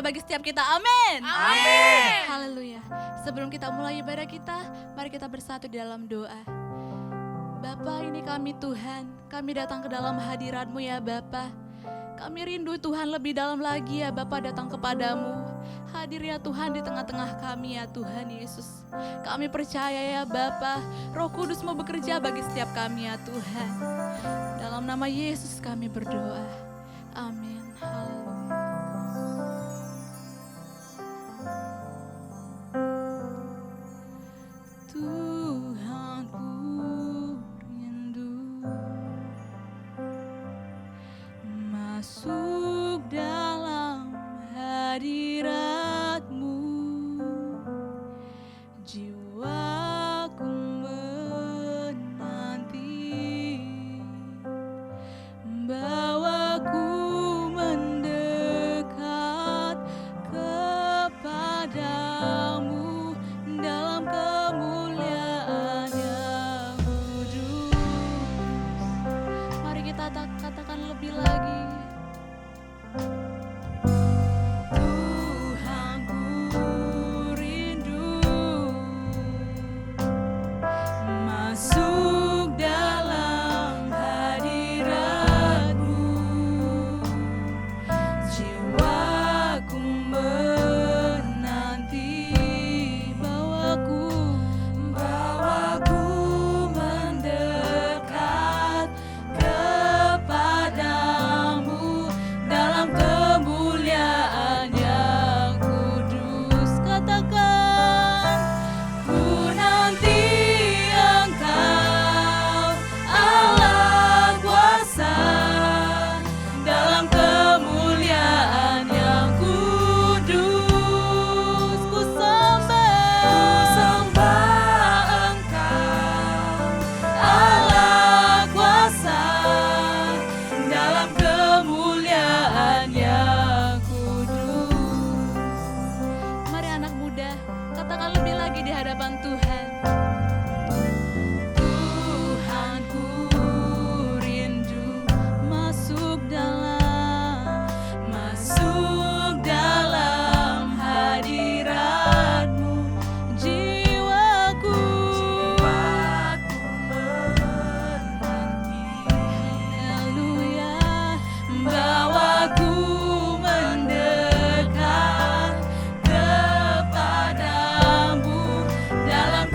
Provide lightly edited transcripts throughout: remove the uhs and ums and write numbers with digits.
bagi setiap kita. Amin. Amin. Haleluya. Sebelum kita mulai ibadah kita, mari kita bersatu di dalam doa. Bapa, ini kami Tuhan, kami datang ke dalam hadirat-Mu ya Bapa. Kami rindu Tuhan lebih dalam lagi ya Bapa datang kepadamu. Hadir ya Tuhan di tengah-tengah kami ya Tuhan Yesus. Kami percaya ya Bapa, Roh Kudus mau bekerja bagi setiap kami ya Tuhan. Dalam nama Yesus kami berdoa. Amin. Haleluya. Tuhan ku rindu masuk dalam hadirat-Mu, jiwaku menanti, bawaku mendekat kepadamu dalam kemuliaan yang kudus. Mari kita katakan lebih lagi. Tuhan ku rindu masuk dalam hadirat-Mu, jiwaku menanti, bawaku mendekat kepadamu dalam kemuliaan yang kudus. Katakan, ku nanti Engkau Allah kuasa dalam kemuliaan yang kudus. Ku sembah Engkau Allah kuasa dalam kemuliaan yang kudus. Mari anak muda, katakan lebih lagi di hadapan Tuhan. Tuhan ku rindu masuk dalam hadirat-Mu, jiwaku menanti. Haleluya. Bawaku mendekat kepadamu dalam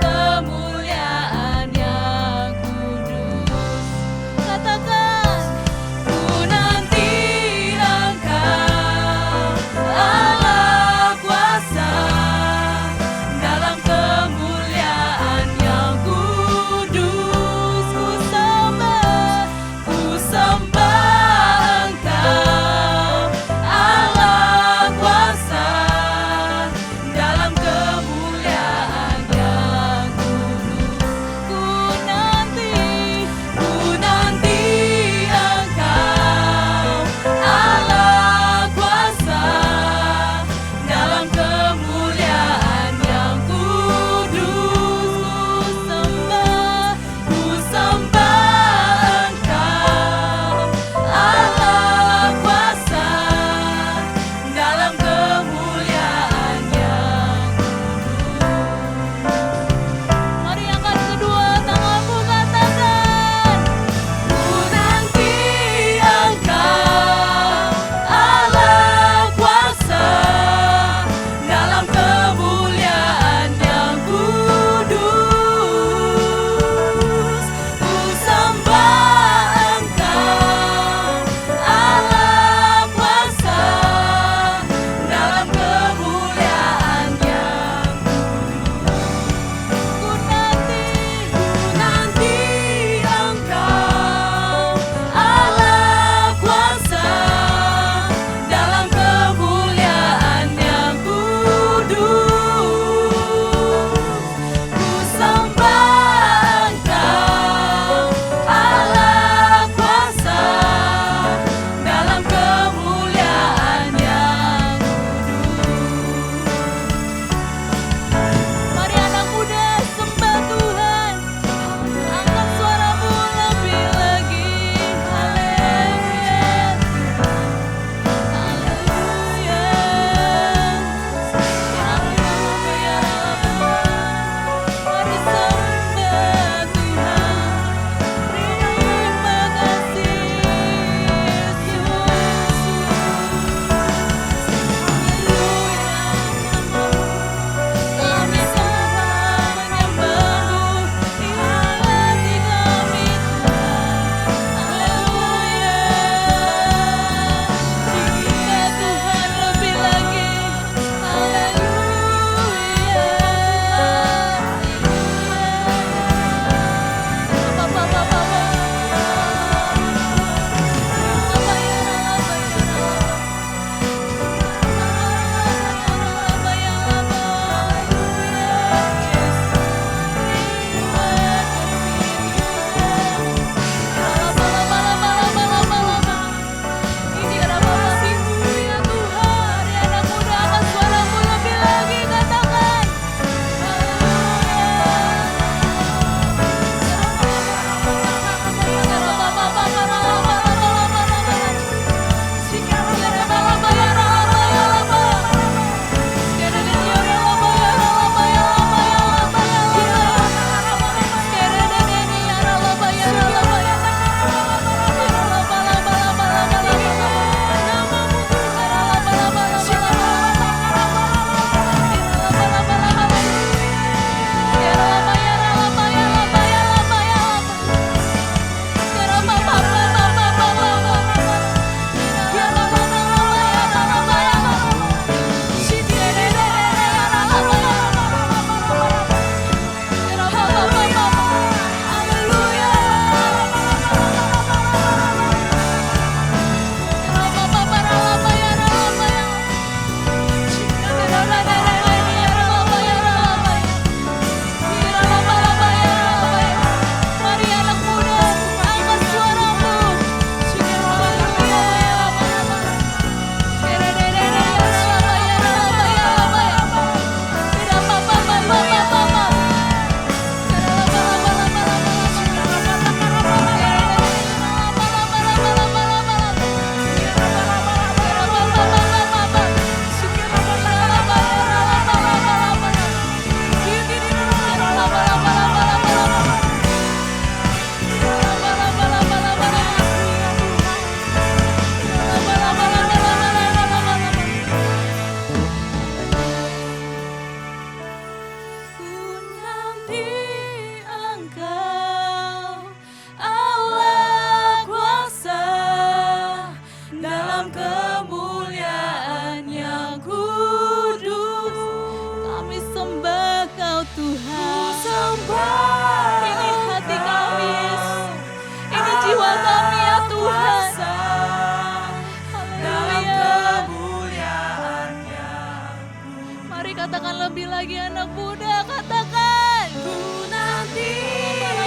katakan lebih lagi anak muda, katakan. Ku nanti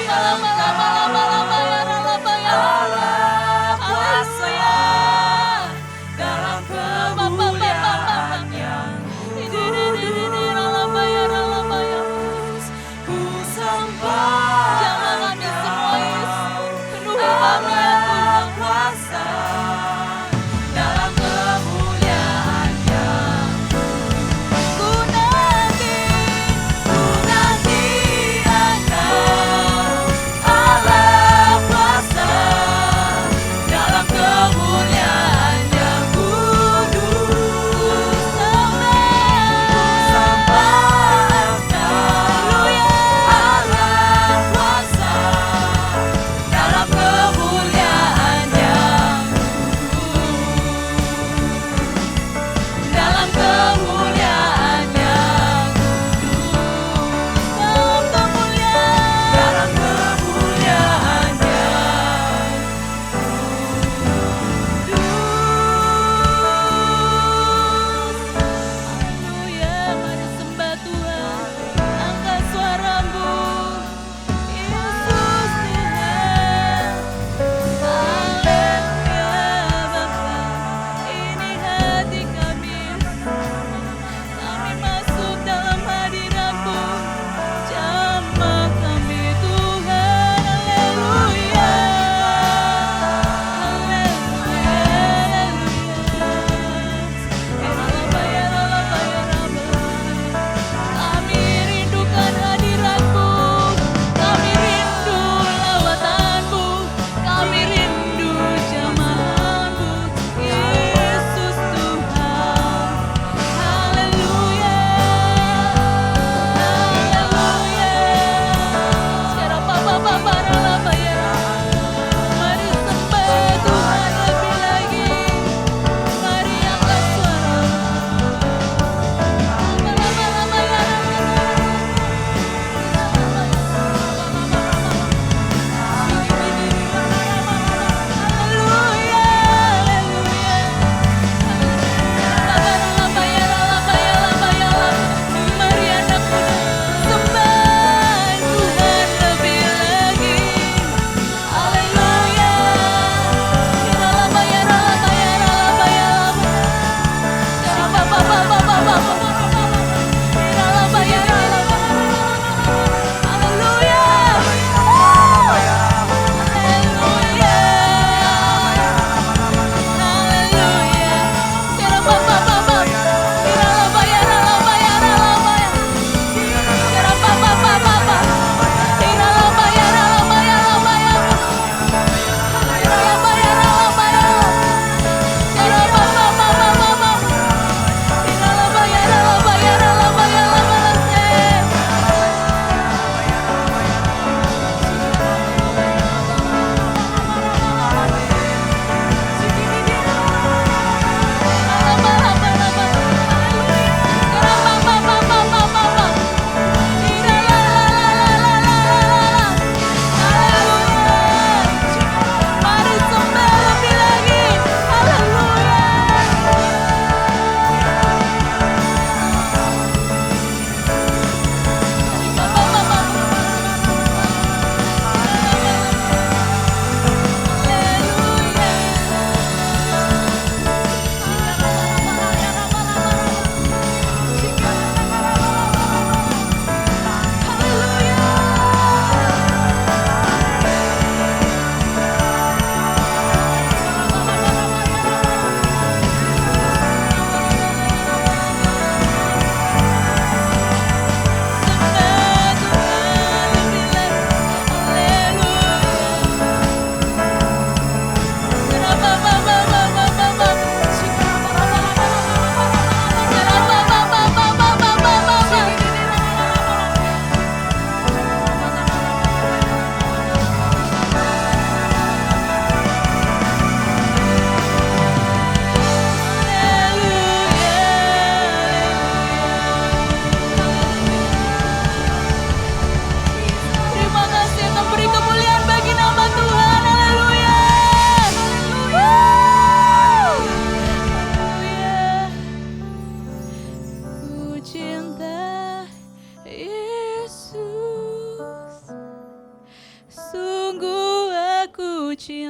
Allah kuasa dalam kemuliaan yang kudus. Ku sembah Jangan kami semua Yesus, penuhi kami ya Allah Tuhan. kuasa dalam kemuliaan yang Ku nanti ku nanti Engkau, Allah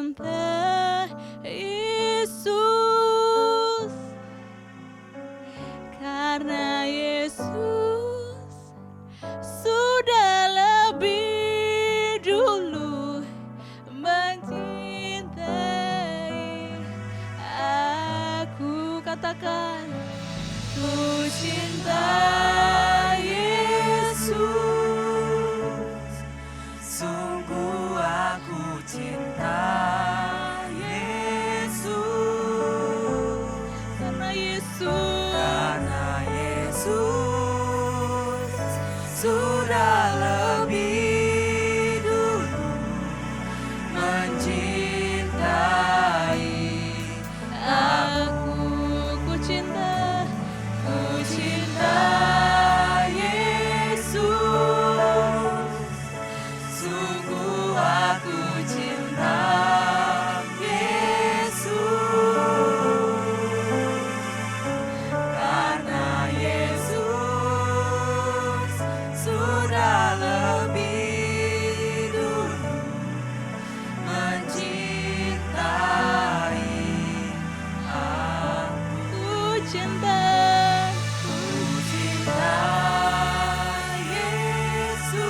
cinta Yesus, karena Yesus sudah lebih dulu mencintai aku. Katakan, ku cinta Yesus, sungguh aku cinta Yesus, karena Yesus sudah lebih dulu mencintai aku. Ku cinta Yesus, sungguh aku cinta Yesus, karena Yesus sudah lebih dulu mencintai aku. ku cinta Yesus,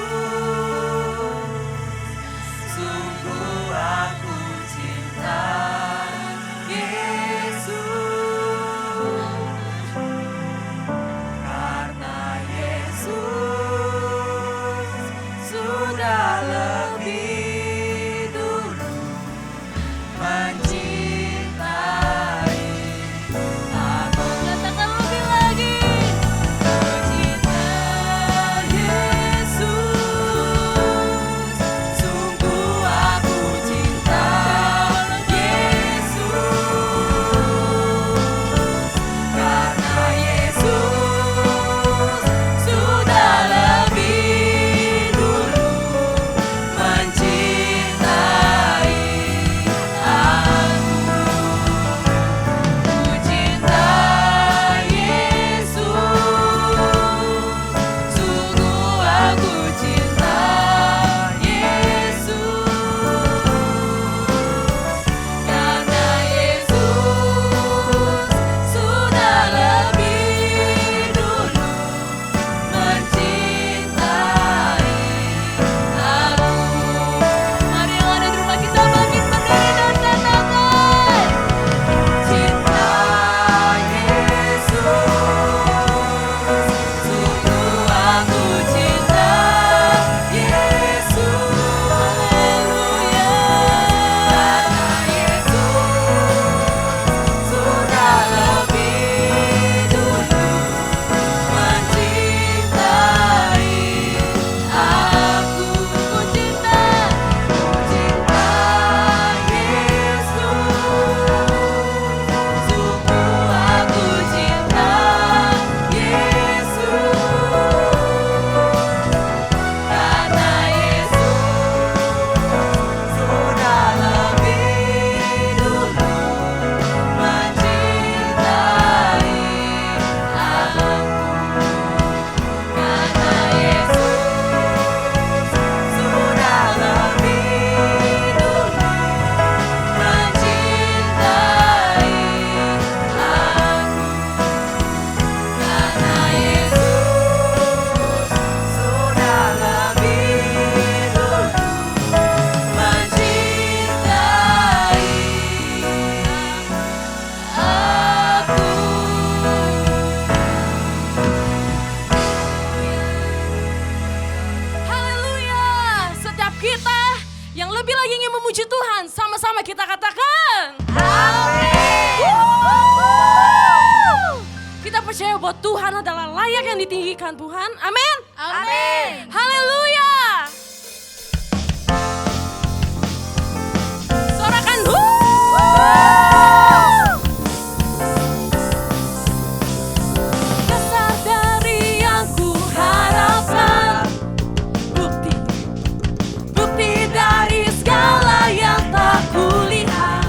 sungguh aku cinta Yesus, karena Yesus sudah lebih dulu mencintai aku. katakan lebih lagi. Sungguh aku cinta Yesus, karena Yesus sudah lebih dulu mencintai aku. Ku cinta Yesus, sungguh aku cinta Yesus, karena Yesus sudah lebih dulu mencintai aku. Mari yang ada di rumah kita bangkit berdiri dan katakan, Cinta Yesus, sungguh aku cinta Yesus, haleluya. karena Yesus sudah lebih dulu mencintai aku. Ku cinta Yesus, sungguh aku cinta Yesus, karena Yesus sudah lebih dulu mencintai aku, karena Yesus sudah lebih dulu mencintai aku, karena Yesus sudah lebih dulu mencintai aku. Haleluya. Setiap kita yang lebih lagi ingin memuji Tuhan, sama-sama kita katakan Amin. Kita percaya bahwa Tuhan adalah layak yang ditinggikan Tuhan. Amin. Amin. Haleluya. Sorakan Dasar dari yang ku harapkan, bukti dari segala yang tak kulihat.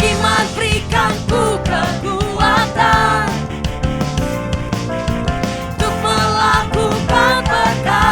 Iman berikan ku kekuatan untuk melakukan perkara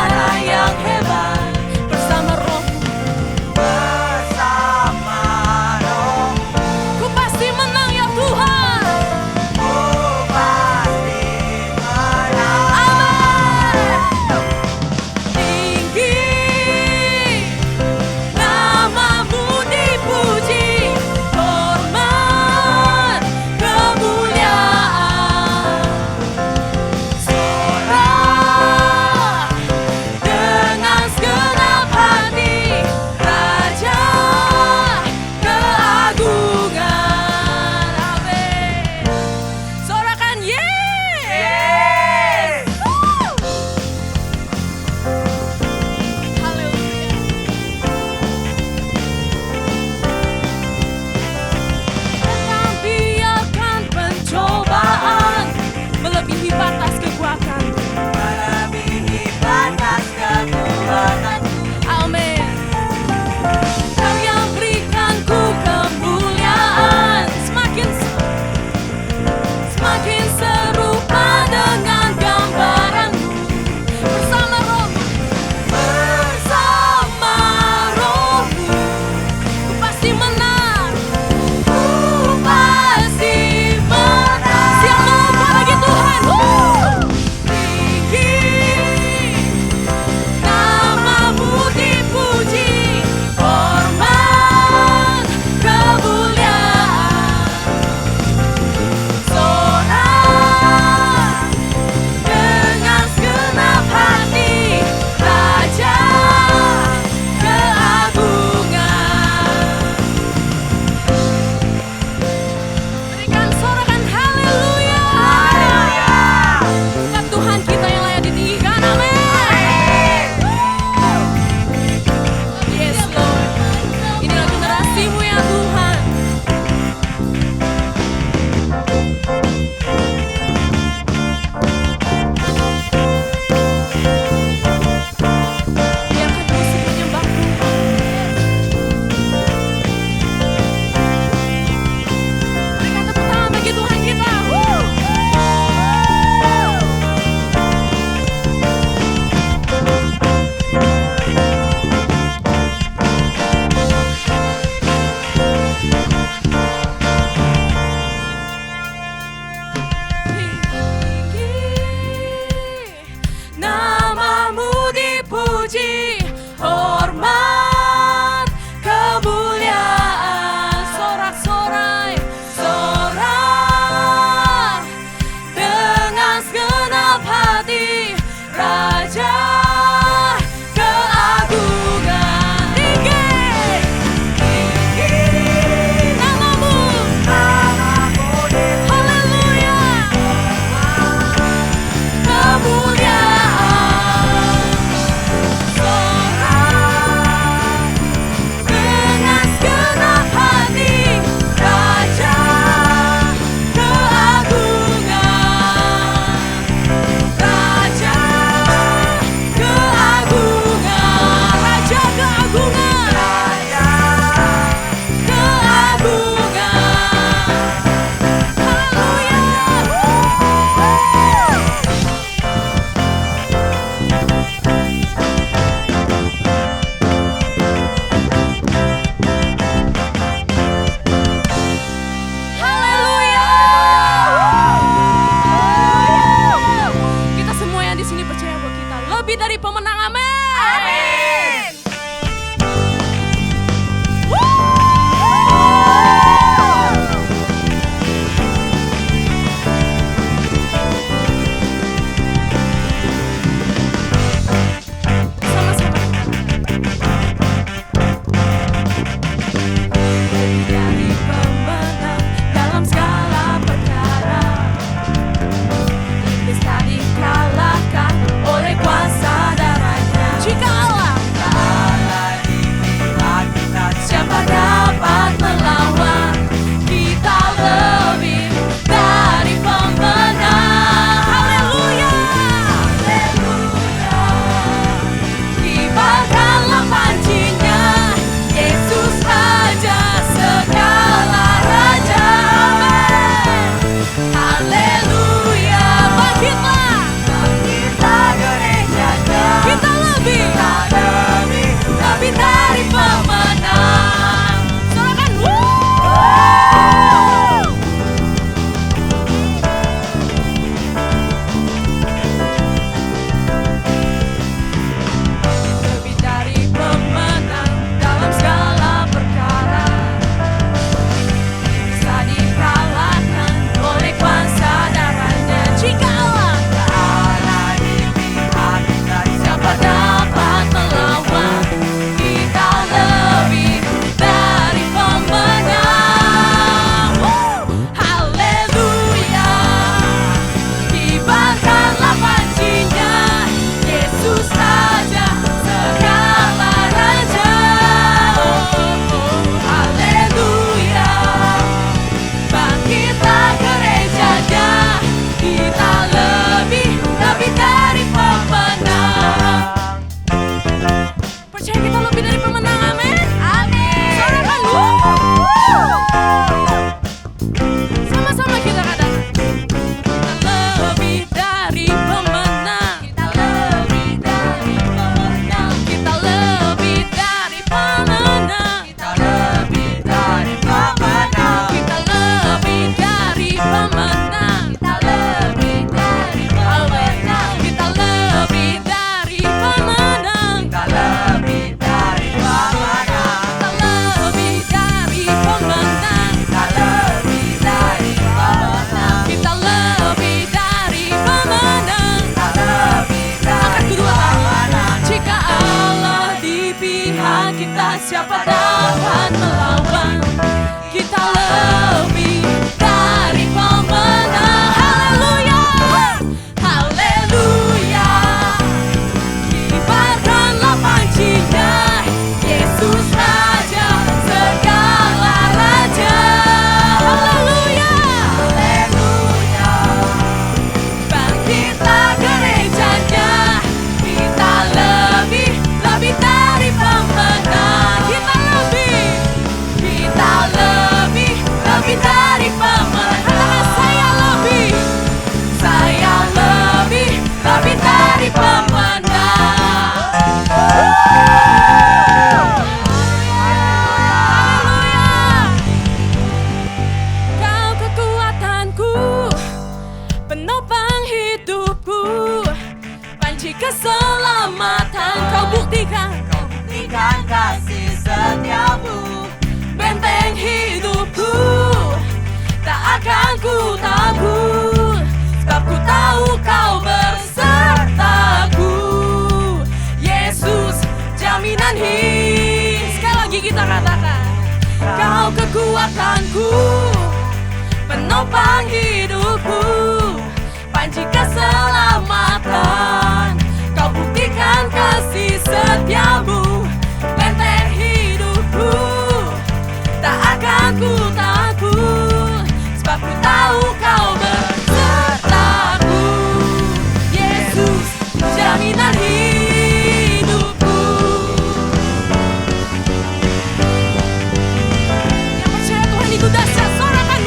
melupakan. melebihi batas kekuatan. Amin. Kau yang berikanku kemuliaan, semakin serupa dengan gambaranmu. Bersama rohmu, ku pasti menang. Ku pasti menang. Siap mengubah lagi Tuhan. Tinggi, namamu dipuji, hormat, kemuliaan. Sorak dengan segenap hati, Raja keagungan. Berikan sorakan haleluya. Dan Tuhan kita yang layak ditinggikan, amin. Yes Lord, inilah generasimu ya Tuhan. Biarkan musik menyembah Tuhan. Berikan tepuk tangan bagi Tuhan kita. Namamu dipuji, hormat, kemuliaan. Sorak-sorai, sorak dengan segenap hati, Raja keagungan. Tinggi, namamu, haleluya, kemuliaan. Sorak dengan segenap hati, Raja keagungan. Raja keagungan. Raja keagungan. Raja keagungan. Haleluya. Kita semua yang di sini percaya bahwa kita lebih dari pemenang. Amin. Amin. Sama-sama. Lebih dari pemenang dalam segala perkara, bisa dikalahkan oleh kuasa dan siapa dapat melawan? Kita lebih dari pemenang. Haleluya, haleluya. Kibarkanlah pancinya, Yesus Raja segala raja. Haleluya, Haleluya. bangkitlah gerejanya. Kita lebih dari pemenang. Kita lebih dari pemenang. Katakan saya lebih dari pemenang. Haleluya. Kau kekuatanku, penopang hidupku, panci keselamatan. Kau buktikan Buktikan kasih setiamu, benteng hidupku, tak akan ku takut, sebab ku tahu kau bersertaku. Yesus, jaminan hidup. Sekali lagi kita katakan, kau kekuatanku, penopang hidupku, panci keselamatan. Kau buktikan kasih setiamu, benteng hidupku, tak akan ku takut, sebab ku tahu kau bersertaku. Yesus, jaminan hidupku. Yang percaya Tuhan itu dahsyat, sorakan.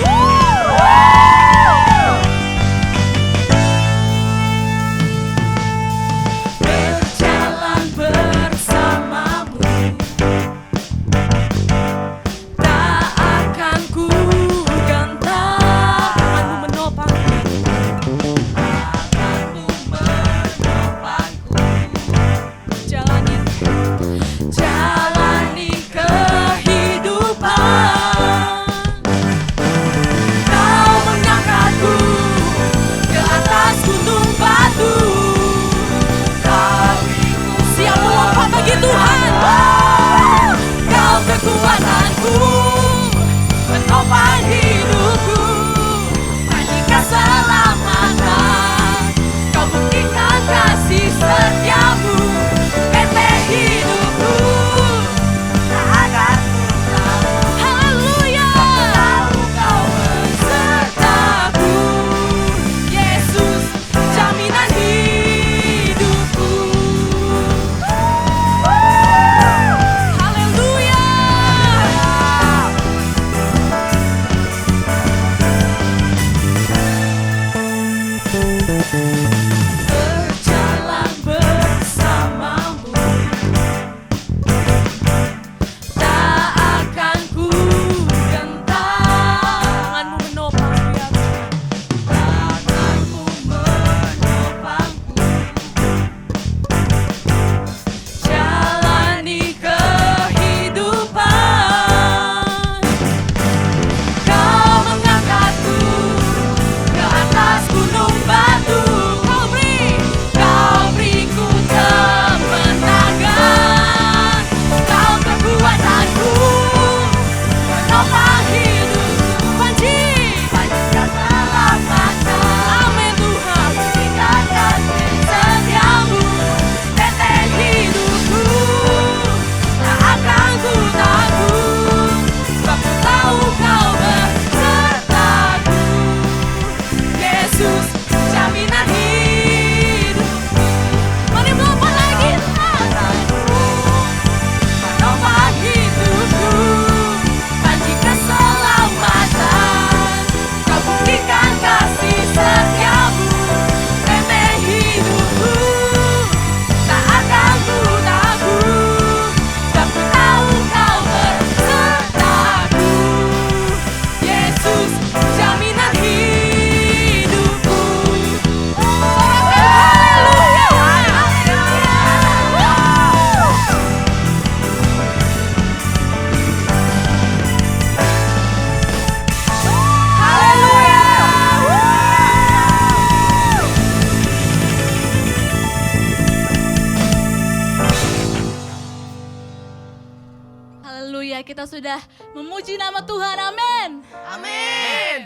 kita sudah memuji nama Tuhan, amin. Amin.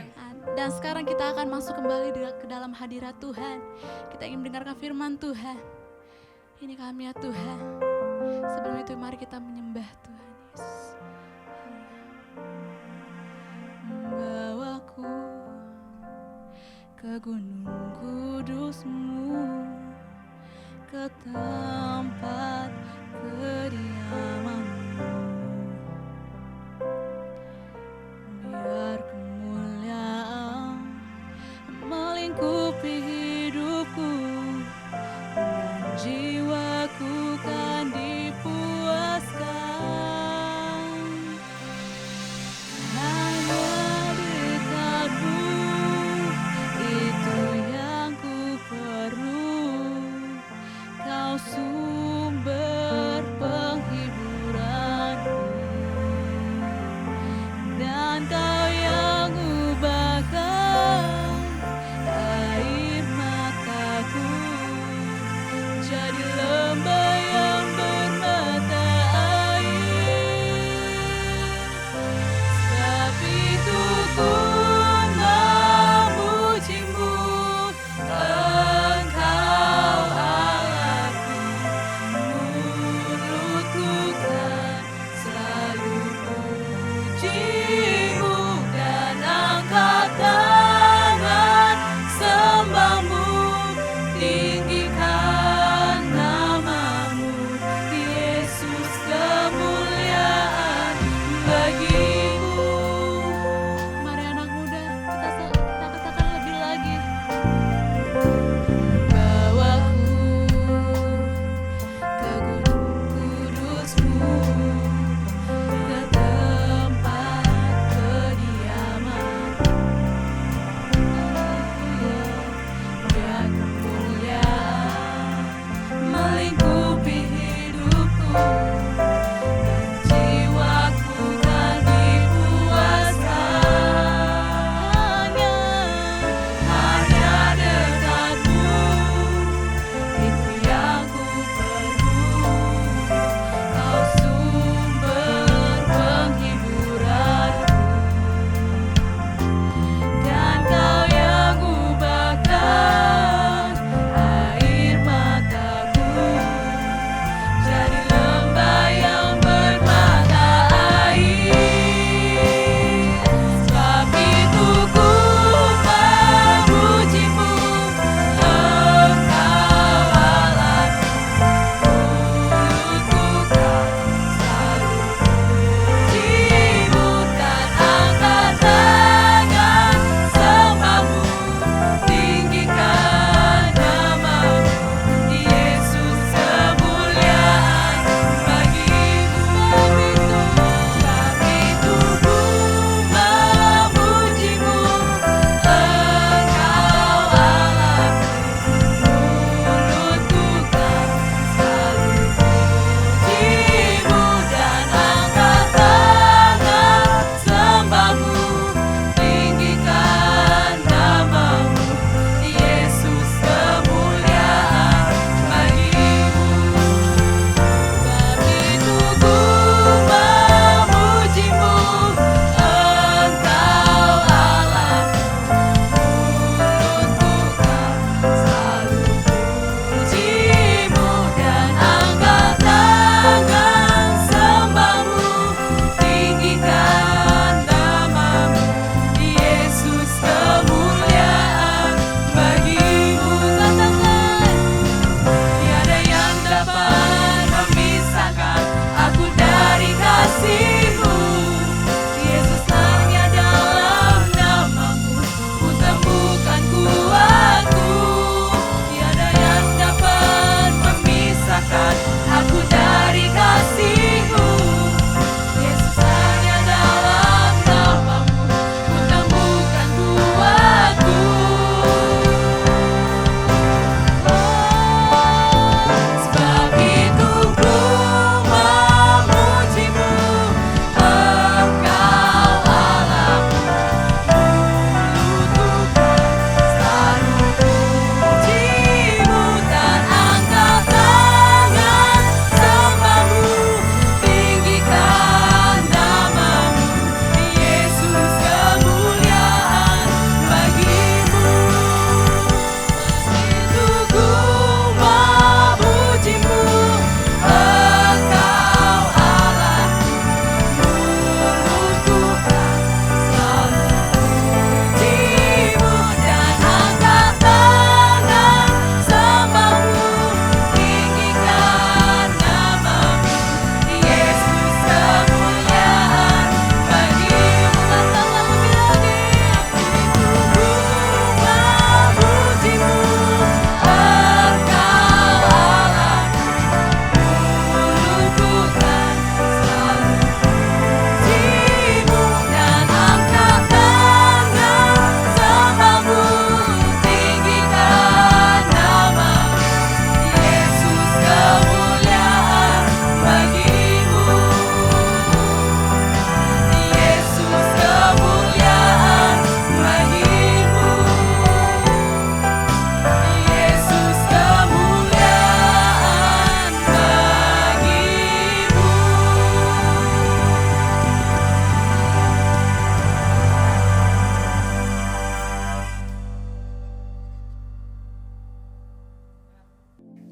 Dan sekarang kita akan masuk kembali ke dalam hadirat Tuhan. Kita ingin mendengarkan firman Tuhan. Ini kami ya Tuhan. Sebelum itu mari kita menyembah Tuhan Yesus. Membawaku ke gunung kudus-Mu, ke tempat kediaman-Mu. Biar kemuliaan melingkupi hidupku dan jiwaku kan dipuaskan. Hanya dekat-Mu, itu yang ku perlu. Kau sumber penghiburan.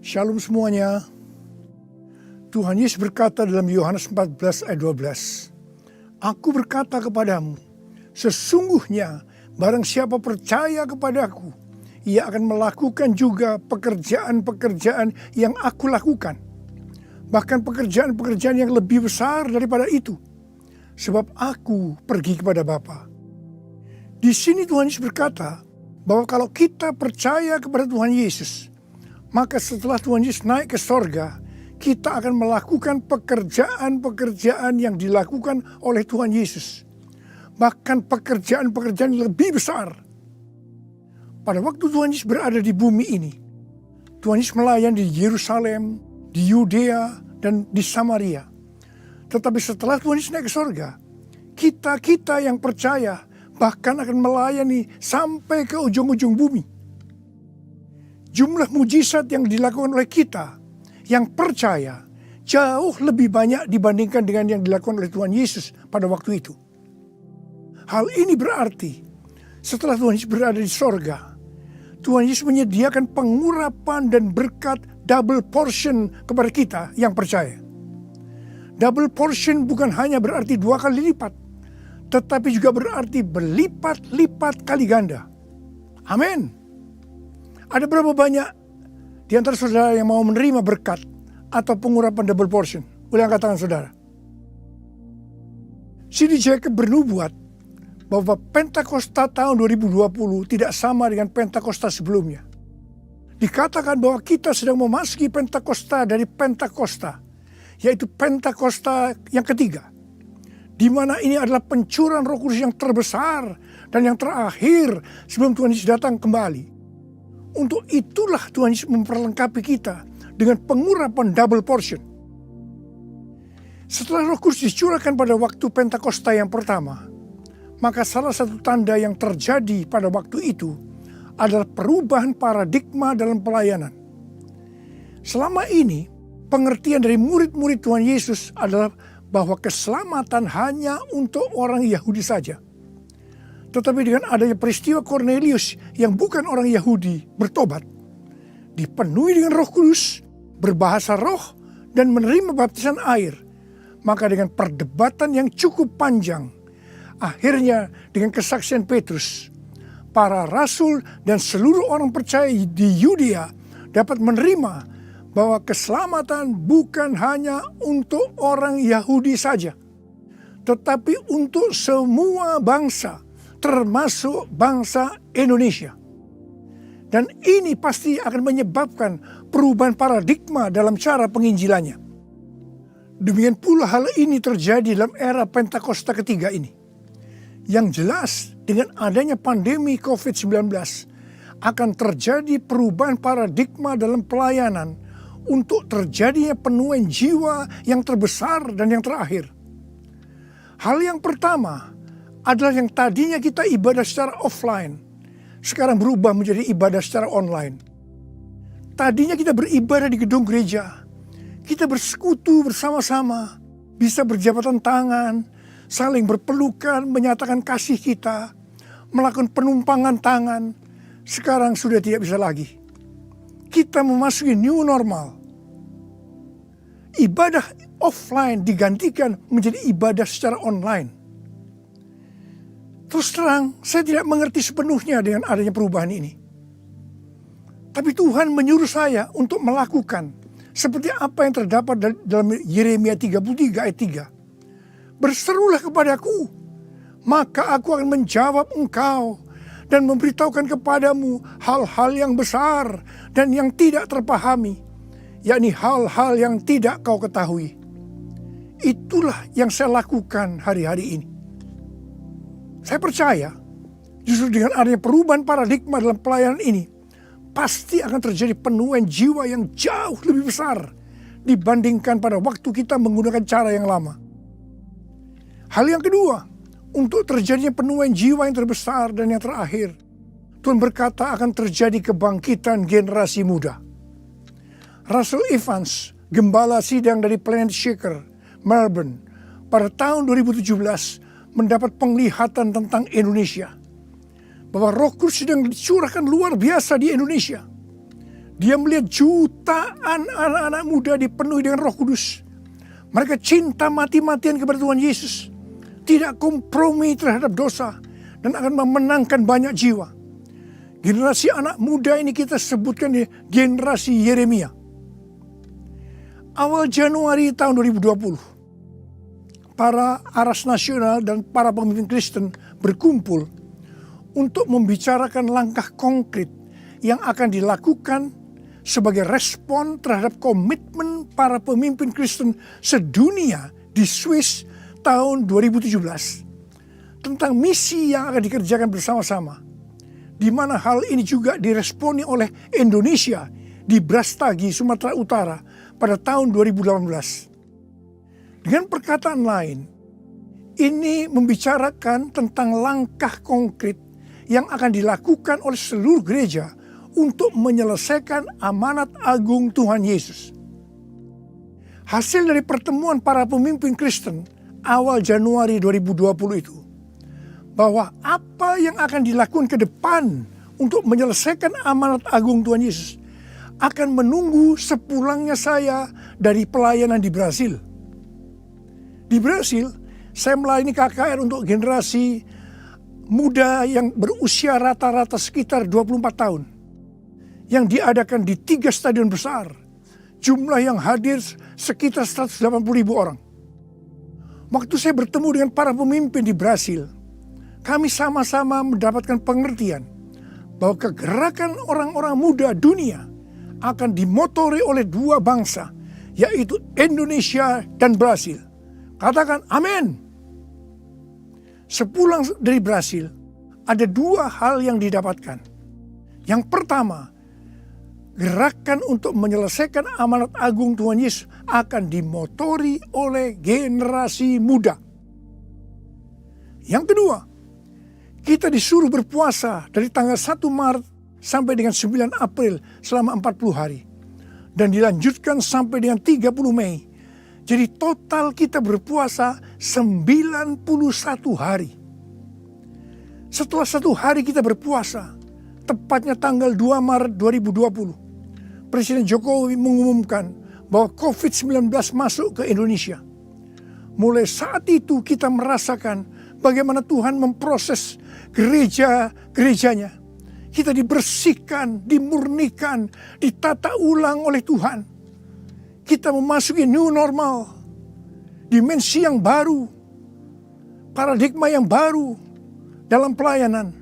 Shalom semuanya. Tuhan Yesus berkata dalam Yohanes 14 ayat 12, Aku berkata kepadamu, sesungguhnya barang siapa percaya kepadaku, ia akan melakukan juga pekerjaan-pekerjaan yang aku lakukan. Bahkan pekerjaan-pekerjaan yang lebih besar daripada itu. Sebab aku pergi kepada Bapa. Di sini Tuhan Yesus berkata bahwa kalau kita percaya kepada Tuhan Yesus, maka setelah Tuhan Yesus naik ke sorga, kita akan melakukan pekerjaan-pekerjaan yang dilakukan oleh Tuhan Yesus. Bahkan pekerjaan-pekerjaan yang lebih besar. Pada waktu Tuhan Yesus berada di bumi ini, Tuhan Yesus melayani di Yerusalem, di Yudea, dan di Samaria. Tetapi setelah Tuhan Yesus naik ke sorga, kita yang percaya bahkan akan melayani sampai ke ujung-ujung bumi. Jumlah mujizat yang dilakukan oleh kita yang percaya jauh lebih banyak dibandingkan dengan yang dilakukan oleh Tuhan Yesus pada waktu itu. Hal ini berarti setelah Tuhan Yesus berada di sorga, Tuhan Yesus menyediakan pengurapan dan berkat double portion kepada kita yang percaya. Double portion bukan hanya berarti 2 kali lipat, tetapi juga berarti berlipat-lipat kali ganda. Amin. Ada berapa banyak di antara saudara yang mau menerima berkat atau pengurapan double portion? Boleh angkat tangan saudara. C.D. Jacobs bernubuat bahwa Pentakosta tahun 2020 tidak sama dengan Pentakosta sebelumnya. Dikatakan bahwa kita sedang memasuki Pentakosta dari Pentakosta, yaitu Pentakosta yang ketiga, di mana ini adalah pencurahan Roh Kudus yang terbesar dan yang terakhir sebelum Tuhan Yesus datang kembali. Untuk itulah Tuhan Yesus memperlengkapi kita dengan pengurapan double portion. Setelah Roh Kudus dicurahkan pada waktu Pentakosta yang pertama, maka salah satu tanda yang terjadi pada waktu itu adalah perubahan paradigma dalam pelayanan. Selama ini, pengertian dari murid-murid Tuhan Yesus adalah bahwa keselamatan hanya untuk orang Yahudi saja. Tetapi dengan adanya peristiwa Cornelius yang bukan orang Yahudi bertobat, dipenuhi dengan Roh Kudus, berbahasa roh, dan menerima baptisan air, maka dengan perdebatan yang cukup panjang, akhirnya dengan kesaksian Petrus, para rasul dan seluruh orang percaya di Yudea dapat menerima bahwa keselamatan bukan hanya untuk orang Yahudi saja, tetapi untuk semua bangsa, termasuk bangsa Indonesia. Dan ini pasti akan menyebabkan perubahan paradigma dalam cara penginjilannya. Demikian pula hal ini terjadi dalam era Pentakosta ketiga ini. Yang jelas dengan adanya pandemi COVID-19 akan terjadi perubahan paradigma dalam pelayanan untuk terjadinya penuaian jiwa yang terbesar dan yang terakhir. Hal yang pertama adalah yang tadinya kita ibadah secara offline, sekarang berubah menjadi ibadah secara online. Tadinya kita beribadah di gedung gereja, kita bersekutu bersama-sama, bisa berjabatan tangan, saling berpelukan, menyatakan kasih kita, melakukan penumpangan tangan. Sekarang sudah tidak bisa lagi. Kita memasuki new normal. Ibadah offline digantikan menjadi ibadah secara online. Terus terang, saya tidak mengerti sepenuhnya dengan adanya perubahan ini. Tapi Tuhan menyuruh saya untuk melakukan seperti apa yang terdapat dalam Yeremia 33 ayat 3. Berserulah kepadaku, maka aku akan menjawab engkau dan memberitahukan kepadamu hal-hal yang besar dan yang tidak terpahami, yakni hal-hal yang tidak kau ketahui. Itulah yang saya lakukan hari-hari ini. Saya percaya justru dengan adanya perubahan paradigma dalam pelayanan ini, pasti akan terjadi penuaian jiwa yang jauh lebih besar dibandingkan pada waktu kita menggunakan cara yang lama. Hal yang kedua, untuk terjadinya penuaian jiwa yang terbesar dan yang terakhir, Tuhan berkata akan terjadi kebangkitan generasi muda. Russell Evans, gembala sidang dari Planet Shaker, Melbourne, pada tahun 2017 mendapat penglihatan tentang Indonesia. Bahwa Roh Kudus sedang dicurahkan luar biasa di Indonesia. Dia melihat jutaan anak-anak muda dipenuhi dengan Roh Kudus. Mereka cinta mati-matian kepada Tuhan Yesus. Tidak kompromi terhadap dosa. Dan akan memenangkan banyak jiwa. Generasi anak muda ini kita sebutkan di generasi Yeremia. Awal Januari tahun 2020. Para aras nasional dan para pemimpin Kristen berkumpul untuk membicarakan langkah konkret yang akan dilakukan sebagai respon terhadap komitmen para pemimpin Kristen sedunia di Swiss tahun 2017 tentang misi yang akan dikerjakan bersama-sama, di mana hal ini juga diresponi oleh Indonesia di Brastagi, Sumatera Utara pada tahun 2018. Dengan perkataan lain, ini membicarakan tentang langkah konkret yang akan dilakukan oleh seluruh gereja untuk menyelesaikan amanat agung Tuhan Yesus. Hasil dari pertemuan para pemimpin Kristen awal Januari 2020 itu, bahwa apa yang akan dilakukan ke depan untuk menyelesaikan amanat agung Tuhan Yesus akan menunggu sepulangnya saya dari pelayanan di Brasil. Di Brasil, saya melayani KKR untuk generasi muda yang berusia rata-rata sekitar 24 tahun. Yang diadakan di 3 stadion besar. Jumlah yang hadir sekitar 180.000 orang. Waktu saya bertemu dengan para pemimpin di Brasil, kami sama-sama mendapatkan pengertian bahwa kegerakan orang-orang muda dunia akan dimotori oleh 2 bangsa, yaitu Indonesia dan Brasil. Katakan amin. Sepulang dari Brasil, ada 2 hal yang didapatkan. Yang pertama, gerakan untuk menyelesaikan amanat agung Tuhan Yesus akan dimotori oleh generasi muda. Yang kedua, kita disuruh berpuasa dari tanggal 1 Maret sampai dengan 9 April selama 40 hari. Dan dilanjutkan sampai dengan 30 Mei. Jadi total kita berpuasa 91 hari. Setelah 1 hari kita berpuasa, tepatnya tanggal 2 Maret 2020, Presiden Jokowi mengumumkan bahwa COVID-19 masuk ke Indonesia. Mulai saat itu kita merasakan bagaimana Tuhan memproses gerejanya. Kita dibersihkan, dimurnikan, ditata ulang oleh Tuhan. Kita memasuki new normal, dimensi yang baru, paradigma yang baru dalam pelayanan.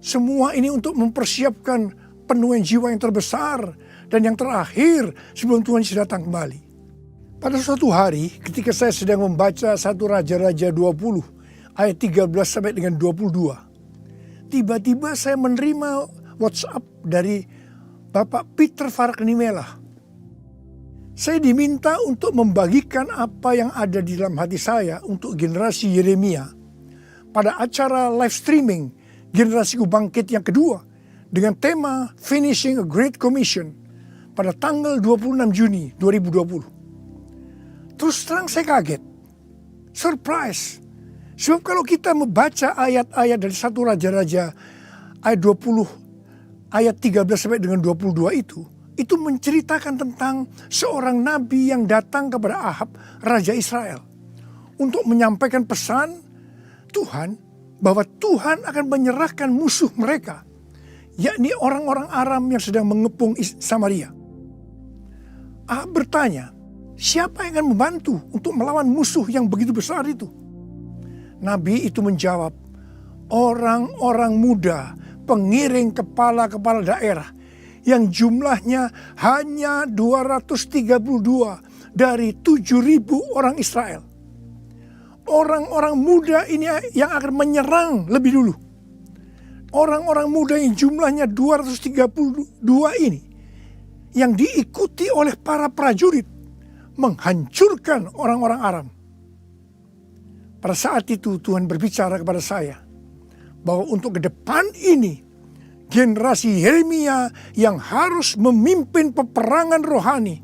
Semua ini untuk mempersiapkan penuaian jiwa yang terbesar dan yang terakhir sebelum Tuhan Yesus datang kembali. Pada suatu hari ketika saya sedang membaca 1 Raja-Raja 20 ayat 13 sampai dengan 22. Tiba-tiba saya menerima WhatsApp dari Bapak Peter Faraknimela. Saya diminta untuk membagikan apa yang ada di dalam hati saya untuk generasi Yeremia pada acara live streaming Generasiku Bangkit yang kedua dengan tema Finishing a Great Commission pada tanggal 26 Juni 2020. Terus terang saya kaget, surprise. Sebab kalau kita membaca ayat-ayat dari 1 Raja-Raja ayat 20, ayat 13 sampai dengan 22 itu menceritakan tentang seorang nabi yang datang kepada Ahab, Raja Israel, untuk menyampaikan pesan Tuhan bahwa Tuhan akan menyerahkan musuh mereka, yakni orang-orang Aram yang sedang mengepung Samaria. Ahab bertanya, siapa yang akan membantu untuk melawan musuh yang begitu besar itu? Nabi itu menjawab, orang-orang muda, pengiring kepala-kepala daerah yang jumlahnya hanya 232 dari 7.000 orang Israel. Orang-orang muda ini yang akan menyerang lebih dulu. Orang-orang muda yang jumlahnya 232 ini yang diikuti oleh para prajurit menghancurkan orang-orang Aram. Pada saat itu Tuhan berbicara kepada saya bahwa untuk ke depan ini generasi Yeremia yang harus memimpin peperangan rohani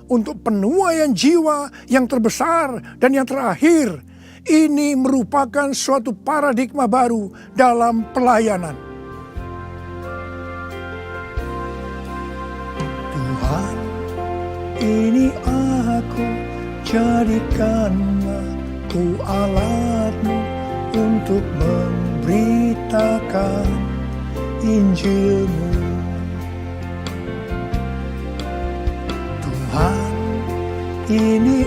untuk penuaian jiwa yang terbesar dan yang terakhir. Ini merupakan suatu paradigma baru dalam pelayanan. ini aku, jadikanlah ku alatmu untuk memberitakan Injilmu. Tuhan, ini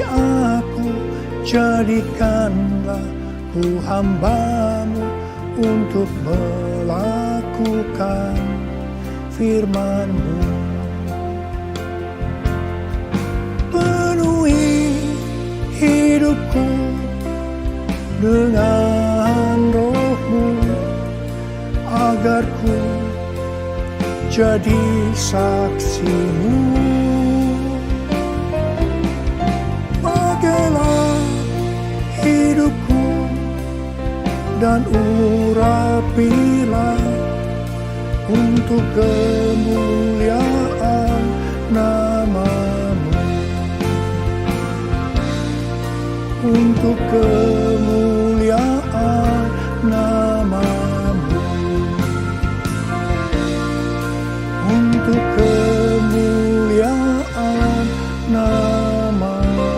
aku, jadikanlah ku hamba-Mu untuk melakukan firman-Mu. Penuhi hidupku dengan Roh-Mu, agar ku jadi saksi-Mu. Pakailah hidupku dan urapilah untuk kemuliaan nama-Mu, untuk kemuliaan nama-Mu, untuk kemuliaan nama-Mu.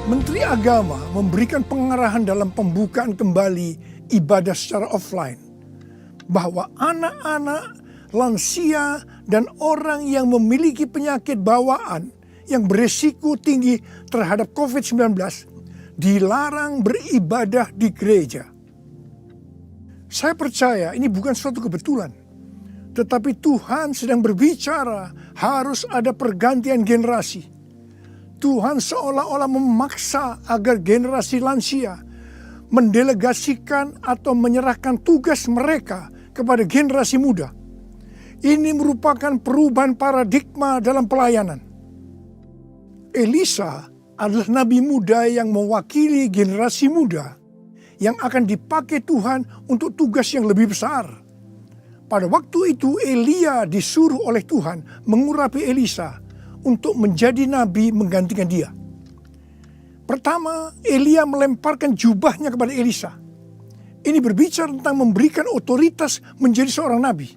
Menteri Agama memberikan pengarahan dalam pembukaan kembali ibadah secara offline, bahwa anak-anak, lansia, dan orang yang memiliki penyakit bawaan yang beresiko tinggi terhadap COVID-19 dilarang beribadah di gereja. Saya percaya ini bukan suatu kebetulan, tetapi Tuhan sedang berbicara harus ada pergantian generasi. Tuhan seolah-olah memaksa agar generasi lansia mendelegasikan atau menyerahkan tugas mereka kepada generasi muda. Ini merupakan perubahan paradigma dalam pelayanan. Elisa adalah nabi muda yang mewakili generasi muda yang akan dipakai Tuhan untuk tugas yang lebih besar. Pada waktu itu Elia disuruh oleh Tuhan mengurapi Elisa untuk menjadi nabi menggantikan dia. Pertama, Elia melemparkan jubahnya kepada Elisa. Ini berbicara tentang memberikan otoritas menjadi seorang nabi.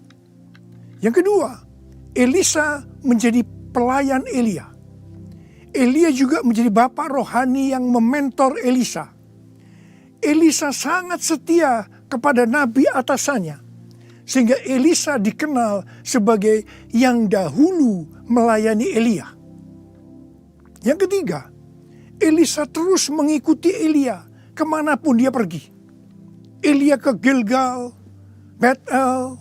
Yang kedua, Elisa menjadi pelayan Elia. Elia juga menjadi bapak rohani yang mementor Elisa. Elisa sangat setia kepada nabi atasannya, sehingga Elisa dikenal sebagai yang dahulu melayani Elia. Yang ketiga, Elisa terus mengikuti Elia kemanapun dia pergi. Elia ke Gilgal, Betel,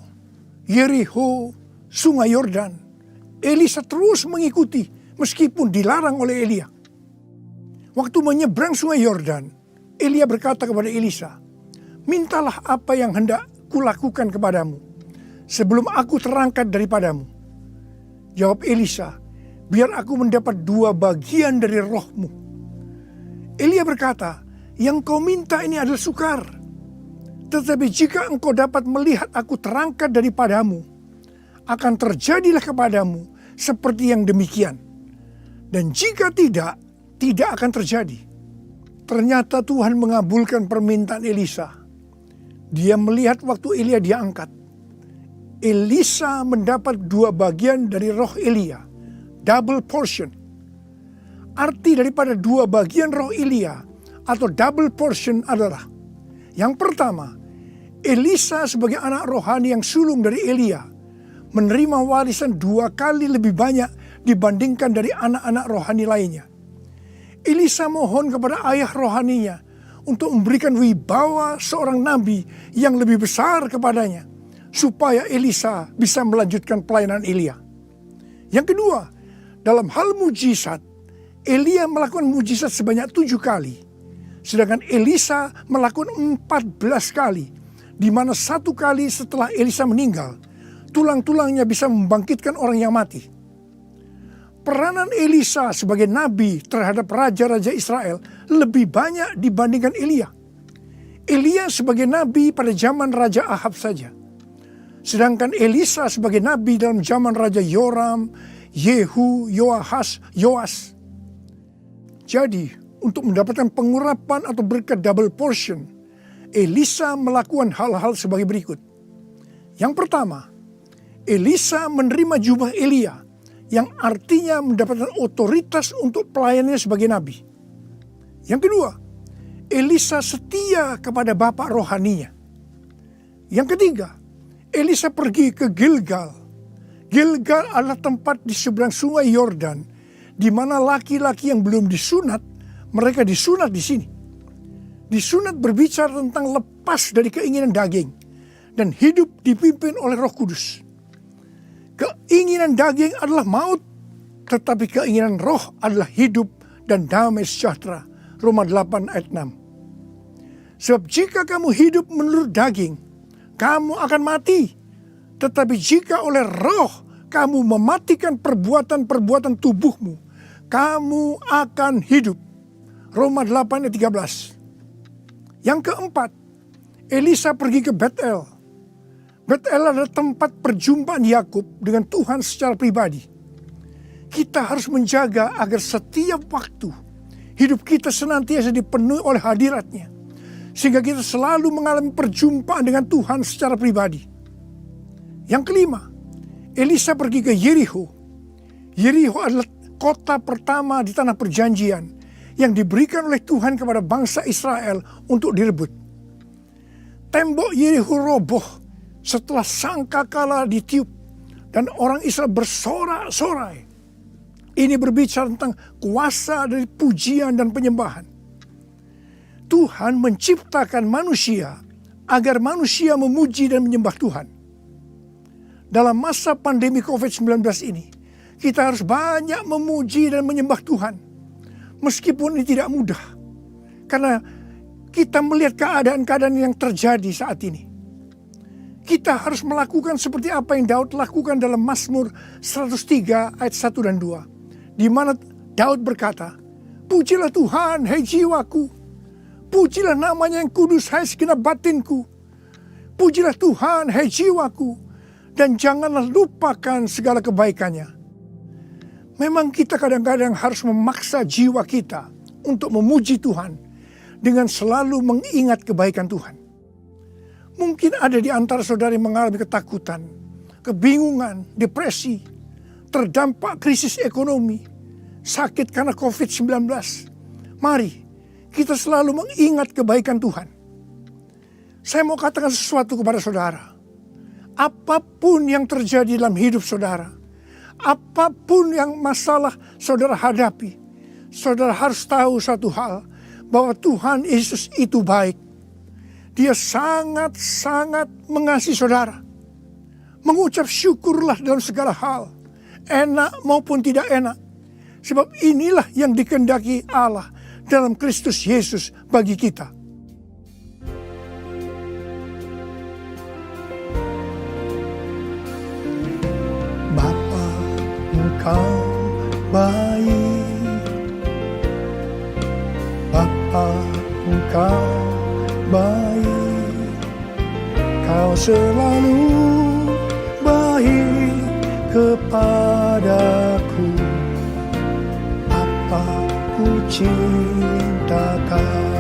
Yeriho, Sungai Yordan. Elisa terus mengikuti meskipun dilarang oleh Elia. Waktu menyeberang Sungai Yordan, Elia berkata kepada Elisa, "Mintalah apa yang hendak kulakukan kepadamu sebelum aku terangkat daripadamu." Jawab Elisa, "Biar aku mendapat 2 bagian dari rohmu." Elia berkata, "Yang kau minta ini adalah sukar. Tetapi jika engkau dapat melihat aku terangkat daripadamu, akan terjadilah kepadamu seperti yang demikian. Dan jika tidak, tidak akan terjadi." Ternyata Tuhan mengabulkan permintaan Elisa. Dia melihat waktu Elia diangkat. Elisa mendapat 2 bagian dari roh Elia, double portion. Arti daripada 2 bagian roh Elia atau double portion adalah, yang pertama, Elisa sebagai anak rohani yang sulung dari Elia menerima warisan 2 kali lebih banyak dibandingkan dari anak-anak rohani lainnya. Elisa mohon kepada ayah rohaninya untuk memberikan wibawa seorang nabi yang lebih besar kepadanya, supaya Elisa bisa melanjutkan pelayanan Elia. Yang kedua, dalam hal mujizat, Elia melakukan mujizat sebanyak 7 kali, sedangkan Elisa melakukan 14 kali, di mana 1 kali setelah Elisa meninggal, tulang-tulangnya bisa membangkitkan orang yang mati. Peranan Elisa sebagai nabi terhadap raja-raja Israel lebih banyak dibandingkan Elia. Elia sebagai nabi pada zaman Raja Ahab saja. Sedangkan Elisa sebagai nabi dalam zaman Raja Yoram, Yehu, Yoahas, Yoas. Jadi, untuk mendapatkan pengurapan atau berkat double portion, Elisa melakukan hal-hal sebagai berikut. Yang pertama, Elisa menerima jubah Elia, yang artinya mendapatkan otoritas untuk pelayanannya sebagai nabi. Yang kedua, Elisa setia kepada bapak rohaninya. Yang ketiga, Elisa pergi ke Gilgal. Gilgal adalah tempat di seberang sungai Yordan, di mana laki-laki yang belum disunat, mereka disunat di sini. Disunat berbicara tentang lepas dari keinginan daging dan hidup dipimpin oleh Roh Kudus. Keinginan daging adalah maut, tetapi keinginan roh adalah hidup dan damai sejahtera. Roma 8 ayat 6. Sebab jika kamu hidup menurut daging, kamu akan mati. Tetapi jika oleh roh kamu mematikan perbuatan-perbuatan tubuhmu, kamu akan hidup. Roma 8 ayat 13. Yang keempat, Elisa pergi ke Betel. Betel adalah tempat perjumpaan Yakub dengan Tuhan secara pribadi. Kita harus menjaga agar setiap waktu hidup kita senantiasa dipenuhi oleh hadirat-Nya, sehingga kita selalu mengalami perjumpaan dengan Tuhan secara pribadi. Yang kelima, Elisa pergi ke Yeriko. Yeriko adalah kota pertama di tanah perjanjian yang diberikan oleh Tuhan kepada bangsa Israel untuk direbut. Tembok Yeriko roboh setelah sangkakala ditiup dan orang Israel bersorak-sorai. Ini berbicara tentang kuasa dari pujian dan penyembahan. Tuhan menciptakan manusia agar manusia memuji dan menyembah Tuhan. Dalam masa pandemi COVID-19 ini, kita harus banyak memuji dan menyembah Tuhan. Meskipun ini tidak mudah, karena kita melihat keadaan-keadaan yang terjadi saat ini. Kita harus melakukan seperti apa yang Daud lakukan dalam Mazmur 103 ayat 1 dan 2. Di mana Daud berkata, "Pujilah Tuhan, hai jiwaku. Pujilah namanya yang kudus, hai segenap batinku. Pujilah Tuhan, hai jiwaku. Dan janganlah lupakan segala kebaikannya." Memang kita kadang-kadang harus memaksa jiwa kita untuk memuji Tuhan dengan selalu mengingat kebaikan Tuhan. Mungkin ada di antara saudara yang mengalami ketakutan, kebingungan, depresi, terdampak krisis ekonomi, sakit karena COVID-19. Mari kita selalu mengingat kebaikan Tuhan. Saya mau katakan sesuatu kepada saudara. Apapun yang terjadi dalam hidup saudara, apapun yang masalah saudara hadapi, saudara harus tahu satu hal, bahwa Tuhan Yesus itu baik. Dia sangat-sangat mengasihi saudara. Mengucap syukurlah dalam segala hal, enak maupun tidak enak. Sebab inilah yang dikehendaki Allah dalam Kristus Yesus bagi kita. Bapa, Engkau baik. Bapa, Engkau baik. Kau selalu baik kepadaku. Apa ku cinta Kau.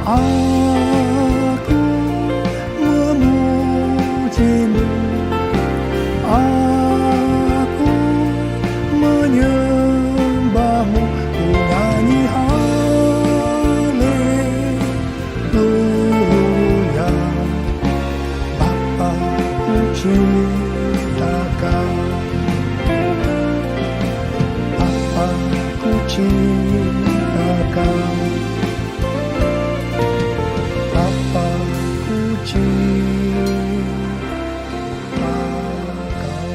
Aku memujimu. Aku menyembahmu. Ku nyanyi haleluya. Bapa ku cinta Kau. Bapa ku cinta Kau. Bapa ku cinta Kau.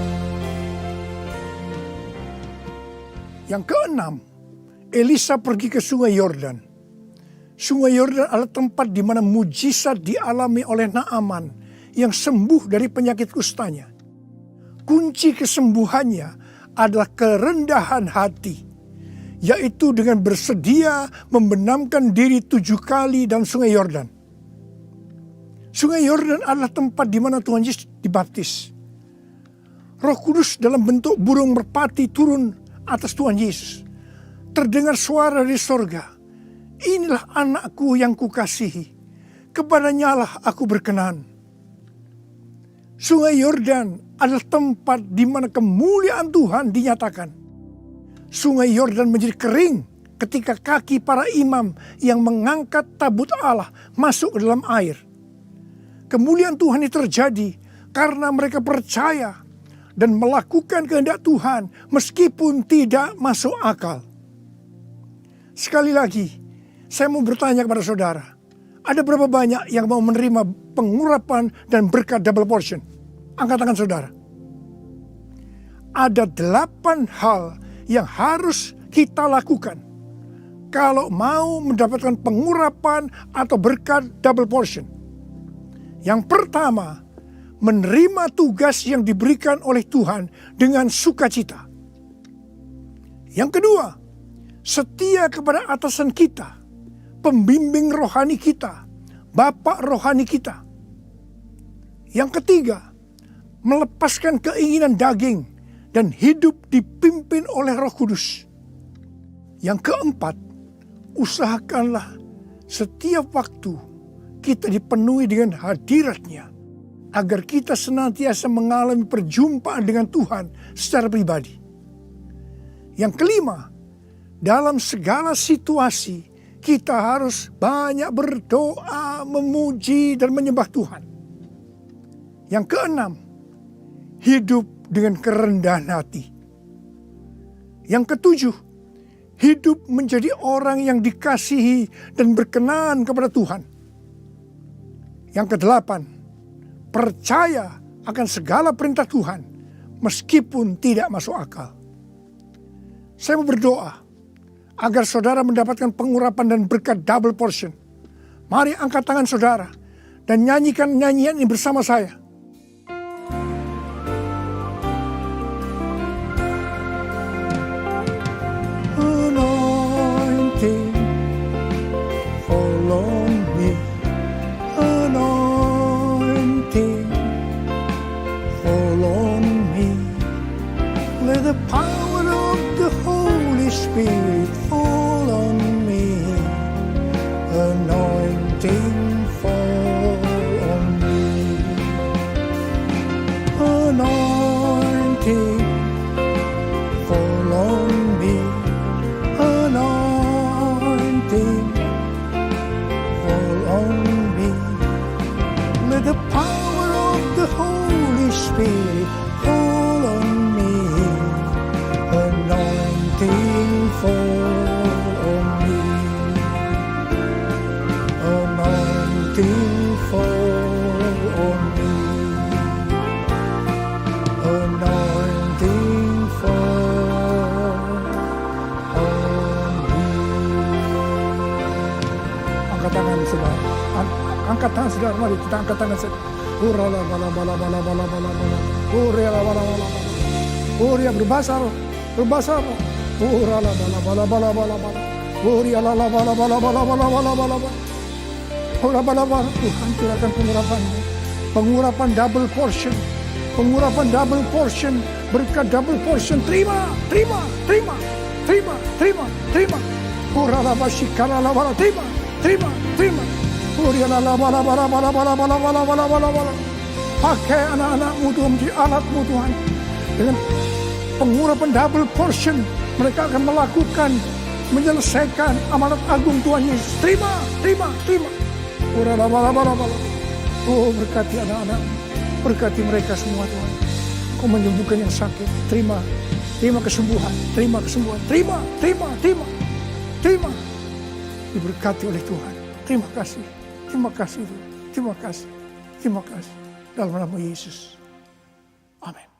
Yang keenam, Elisa pergi ke sungai Yordan. Sungai Yordan adalah tempat di mana mujizat dialami oleh Naaman yang sembuh dari penyakit kustanya. Kunci kesembuhannya adalah kerendahan hati, yaitu dengan bersedia membenamkan diri 7 kali dalam sungai Yordan. Sungai Yordan adalah tempat di mana Tuhan Yesus dibaptis. Roh Kudus dalam bentuk burung merpati turun atas Tuhan Yesus. Terdengar suara dari sorga, "Inilah anakku yang kukasihi, kepadanya lah aku berkenan." Sungai Yordan adalah tempat di mana kemuliaan Tuhan dinyatakan. Sungai Yordan menjadi kering ketika kaki para imam yang mengangkat tabut Allah masuk ke dalam air. Kemuliaan Tuhan ini terjadi karena mereka percaya dan melakukan kehendak Tuhan meskipun tidak masuk akal. Sekali lagi, saya mau bertanya kepada saudara, ada berapa banyak yang mau menerima pengurapan dan berkat double portion? Angkat tangan saudara. Ada 8 hal yang harus kita lakukan kalau mau mendapatkan pengurapan atau berkat double portion. Yang pertama, menerima tugas yang diberikan oleh Tuhan dengan sukacita. Yang kedua, setia kepada atasan kita, pembimbing rohani kita, bapak rohani kita. Yang ketiga, melepaskan keinginan daging dan hidup dipimpin oleh Roh Kudus. Yang keempat, usahakanlah setiap waktu kita dipenuhi dengan hadirat-Nya, agar kita senantiasa mengalami perjumpaan dengan Tuhan secara pribadi. Yang kelima, dalam segala situasi kita harus banyak berdoa, memuji dan menyembah Tuhan. Yang keenam, hidup dengan kerendahan hati. Yang ketujuh, hidup menjadi orang yang dikasihi dan berkenan kepada Tuhan. Yang kedelapan, percaya akan segala perintah Tuhan meskipun tidak masuk akal. Saya mau berdoa agar saudara mendapatkan pengurapan dan berkat double portion. Mari angkat tangan saudara dan nyanyikan nyanyian ini bersama saya. Anointing fall on me. Anointing fall on me. Let the power of the Holy Spirit fall on me. Anointing fall on me. Anointing fall on me. Anointing fall on me. Let the power of the Holy Spirit fall on me. Anointing fall on me. Anointing fall on me. Anointing fall on me. Angkat tangan saudara. Angkat tangan saudara. Mari kita angkat tangan saudara. Urala bala bala bala bala bala bala. Urala bala bala bala. Uria berbahasa roh. Berbahasa roh. Urala bala bala bala bala bala. Uria la bala bala bala bala bala bala bala. Ura bala bala. Tuhan curahkan pengurapan-Mu. Pengurapan double portion. Pengurapan double portion. Berkat double portion. Terima, terima, terima, terima, terima, terima. Urala basikala la bala. Terima, terima, terima. Uria la bala bala bala bala bala bala bala bala bala. Pakai anak-anak-Mu Tuhan menjadi alat-Mu Tuhan. Dengan pengurapan double portion, mereka akan melakukan, menyelesaikan amanat agung Tuhan Yesus. Terima, terima, terima. Oh, berkati anak-anak, berkati mereka semua Tuhan. Kau menyembuhkan yang sakit. Terima, terima kesembuhan, terima kesembuhan, terima, terima, terima, terima. Diberkati oleh Tuhan. Terima kasih, terima kasih, terima kasih, terima kasih. Dalam nama Yesus. Amin.